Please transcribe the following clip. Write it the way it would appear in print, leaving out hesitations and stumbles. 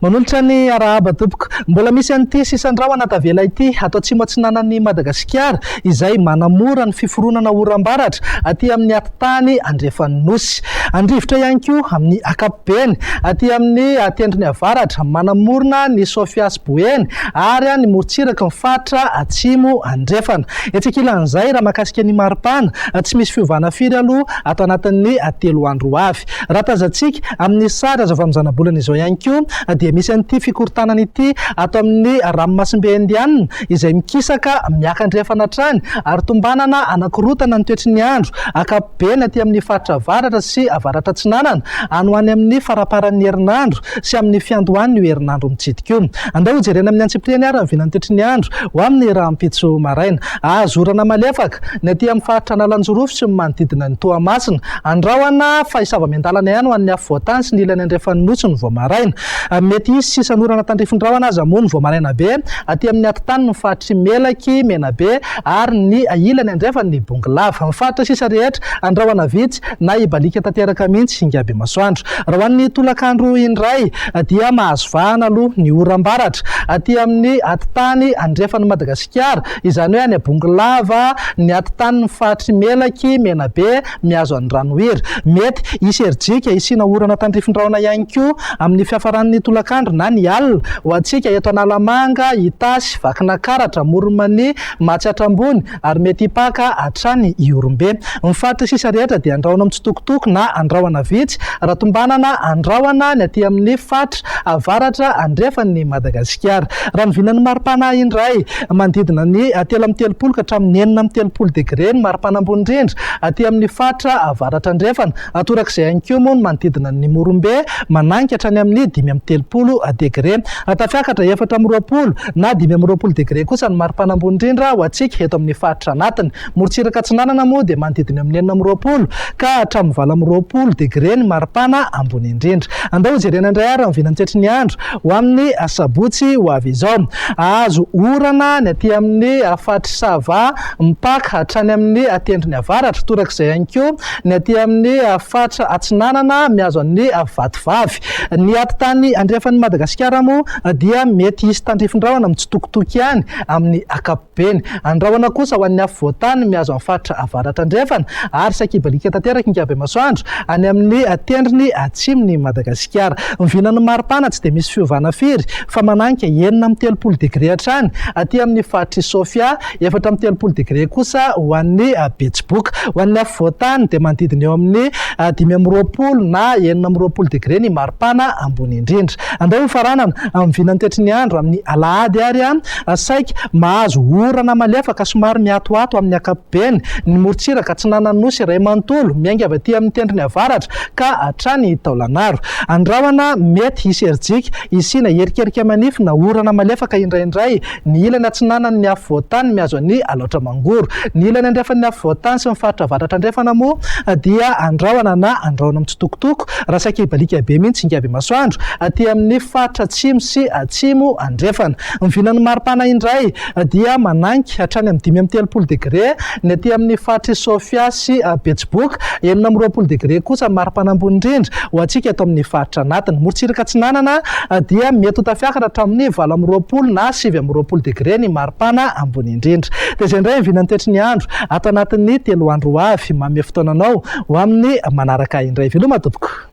Manolotra ny arahaba tompoko, mbola misy an'ity sisandrao anatavela ity atao tsy matsinanan'ny Madagasikara izay manamora ny fiforonana oram-baratra aty amin'ny atitany andrefan'ny nosy. Andrivotra ihany koa amin'ny akapobeny aty amin'ny tendrony avaratra manamorona ny Sofiasy Boeny ary ny morotsiraka ny fatra atsimo andrefana. Etsekilan'izay raha mahakasika ny maripana tsy misy fiovana firy aloha atao anatin'ny 3 andro avy. Raha tazantsika amin'ny sary azo avy amin'ny zanabolana izao ihany koa dia misy an'ity fikortanana ity atao amin'ny ranomasimbe indianina izay mikisaka miakandrefana hatrany ary tombanana anakorotana ny toetry ny andro akapobeny aty amin'ny faritra avaratra sy avaratra atsinanana any ho any amin'ny faraparan'ny herinandro sy amin'ny fiandohan'ny herinandro mitsidika io. Andao jerena amin'ny antsipliany ary mivinany toetry ny andro ho amin'ny rahampitso maraina. Azorana malefaka ny aty amin'ny faritra Analanjorofo sy manodidina ny Toamasina. Andrahoana fa isava-miandalana ihany ho an'ny afovoantany sy ny ilany andrefan'ny nosy ny voamaraina. Mety hisy sisan'orana tandrifindraona aza moa ny voamaraina be aty amin'ny atitany ny faritry Melaky, Menabe ary ny ilany andrefan'ny Bongolava. Ny faritra sisa rehetra andrahoana vitsy na ibalika tanteraka mihitsy Ingaby Masoandro. Raha ho an'ny tolakandro indray dia mahazo vahana aloha ny oram-baratra aty amin'ny atitany andrefan'ny Madagasikara, izany hoe any Bongolava, ny atitany ny faritry Melaky, Menabe mihazo any ranohiry. Mety hisy erijika hisina orana tandrifindraona ihany koa amin'ny fiafaran'ny tolakandro na ny alina ho antsika eto Analamanga, Itasy, Vakinakaratra, Moronmany, Matsiatrambony ary mety hipaka hatrany Iorombe. Ny faritra sisa rehetra dia andrahoana mitsitokotoko na andrahoana vitsy raha tombanana andrahoana ny aty amin'ny faritra avaratra andrefan'ny Madagasikara. Raha mivinany maripana indray manodidina ny 3 ka hatramin'ny 4 degré ny maripana ambony indrindra aty amin'ny faritra avaratra andrefana. Atorak'izay ihany koa moa ny manodidina ny Morombe mananika hatrany amin'ny 5 degré. Tafiakatra 4 na 5 degré kosa ny maripana ambony indrindra ho antsika eto amin'ny faritra anatiny. Morotsiraka atsinanana moa dia manodidina amin'ny 4 ka hatramin'ny 20 degré ny maripana ambony indrindra. Andao jerena indray ary mivinany toetry ny andro ho amin'ny sabotsy ho avy izao. Azo orana ny aty amin'ny faritra Sava mipaka hatrany amin'ny tendrony avaratra, torak'izay ihany koa ny aty amin'ny faritra atsinanana mihazo an'ny Vatovavy. Ny atitany andrefan'ny Madagasikara moa dia mety hisy tandrifindraona mitsitokotoko ihany amin'ny akapobeny. Andrahoana kosa ho an'ny afovoantany mihazo amin'ny faritra avaratra andrefana ary sakibalika tanteraka Ingaby Masoandro any amin'ny tendrony atsimony Madagasikara. Mivinany maripana tsy dia misy fiovana firy fa mananika 3 degré hatrany aty amin'ny faritra Sofia, 3 degré kosa ho an'ny Betsiboka. Ho an'ny afovoantany dia manodidina eo amin'ny 20 na 20 degré ny maripana ambony indrindra. Andao faranana mivinany toetry ny andro amin'ny alahady ary saika mahazo orana malefaka somary miatoato amin'ny akapobeny. Ny morotsiraka atsinanan'ny nosy iray manontolo miainga avy aty amin'ny tendrony avaratra ka hatrany Taolagnaro. Andrahoana mety hisy erijika hisina erikerika manify na orana malefaka indraindray ny ilany atsinanany ny afovoantany mihazo an'ny Alaotra Mangoro. Ny ilany andrefan'ny afovoantany sy ny faritra avaratra andrefana moa dia andrahoana na andrahoana mitsitokotoko raha sakibalika be mihitsy Ingaby Masoandro aty amin'ny faritra atsimo sy atsimo andrefana. Mivinany maripana indray dia mananika hatrany amin'ny 5 degré ny aty amin'ny faritra Sofia sy Betsiboka, 20 degré kosa maripana ambony indrindra ho antsika eto amin'ny faritra anatiny. Morotsiraka atsinanana dia mety ho tafiakatra hatramin'ny 20 na 20 degré ny maripana ambony indrindra. Dia izay indray mivinany toetry ny andro ato anatin'ny 3 andro avy. Manome fotoananao ho amin'ny manaraka indray. Veloma tompoko.